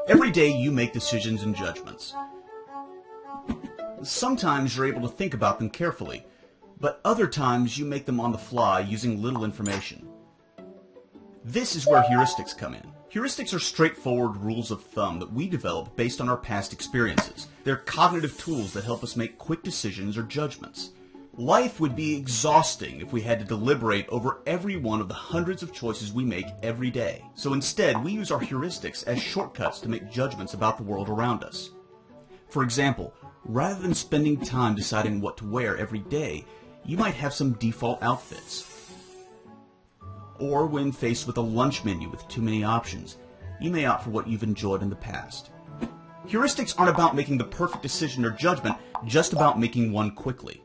Every day you make decisions and judgments. Sometimes you're able to think about them carefully, but other times you make them on the fly using little information. This is where heuristics come in. Heuristics are straightforward rules of thumb that we develop based on our past experiences. They're cognitive tools that help us make quick decisions or judgments. Life would be exhausting if we had to deliberate over every one of the hundreds of choices we make every day. So instead, we use our heuristics as shortcuts to make judgments about the world around us. For example, rather than spending time deciding what to wear every day, you might have some default outfits. Or when faced with a lunch menu with too many options, you may opt for what you've enjoyed in the past. Heuristics aren't about making the perfect decision or judgment, just about making one quickly.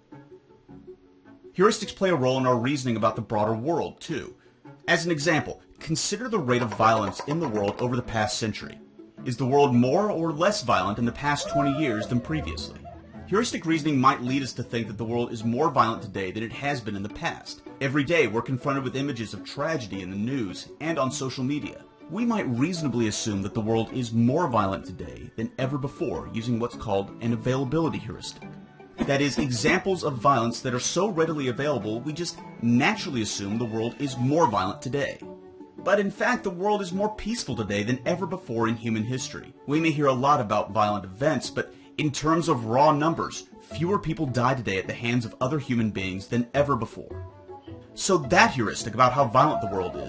Heuristics play a role in our reasoning about the broader world, too. As an example, consider the rate of violence in the world over the past century. Is the world more or less violent in the past 20 years than previously? Heuristic reasoning might lead us to think that the world is more violent today than it has been in the past. Every day we're confronted with images of tragedy in the news and on social media. We might reasonably assume that the world is more violent today than ever before using what's called an availability heuristic. That is, examples of violence that are so readily available, we just naturally assume the world is more violent today. But in fact, the world is more peaceful today than ever before in human history. We may hear a lot about violent events, but in terms of raw numbers, fewer people die today at the hands of other human beings than ever before. So that heuristic about how violent the world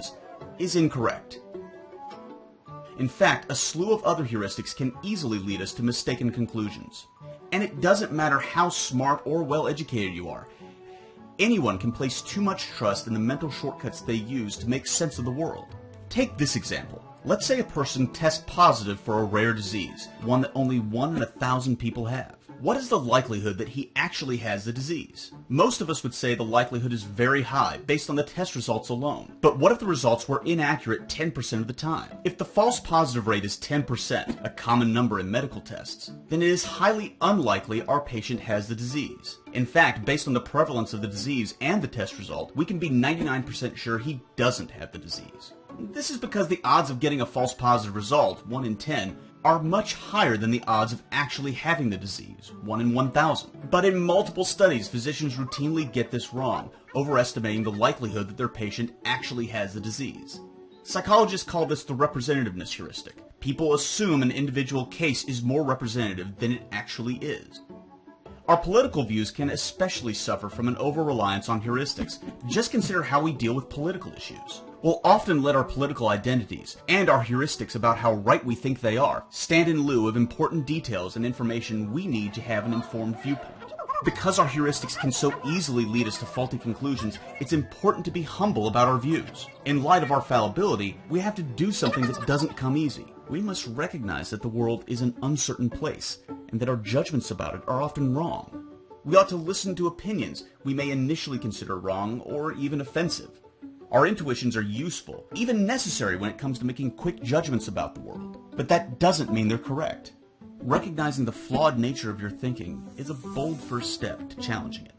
is incorrect. In fact, a slew of other heuristics can easily lead us to mistaken conclusions. And it doesn't matter how smart or well-educated you are. Anyone can place too much trust in the mental shortcuts they use to make sense of the world. Take this example. Let's say a person tests positive for a rare disease, one that only 1 in 1,000 people have. What is the likelihood that he actually has the disease? Most of us would say the likelihood is very high based on the test results alone. But what if the results were inaccurate 10% of the time? If the false positive rate is 10%, a common number in medical tests, then it is highly unlikely our patient has the disease. In fact, based on the prevalence of the disease and the test result, we can be 99% sure he doesn't have the disease. This is because the odds of getting a false positive result, 1 in 10, are much higher than the odds of actually having the disease, 1 in 1,000. But in multiple studies, physicians routinely get this wrong, overestimating the likelihood that their patient actually has the disease. Psychologists call this the representativeness heuristic. People assume an individual case is more representative than it actually is. Our political views can especially suffer from an over-reliance on heuristics. Just consider how we deal with political issues. We'll often let our political identities, and our heuristics about how right we think they are, stand in lieu of important details and information we need to have an informed viewpoint. Because our heuristics can so easily lead us to faulty conclusions, it's important to be humble about our views. In light of our fallibility, we have to do something that doesn't come easy. We must recognize that the world is an uncertain place, and that our judgments about it are often wrong. We ought to listen to opinions we may initially consider wrong or even offensive. Our intuitions are useful, even necessary when it comes to making quick judgments about the world. But that doesn't mean they're correct. Recognizing the flawed nature of your thinking is a bold first step to challenging it.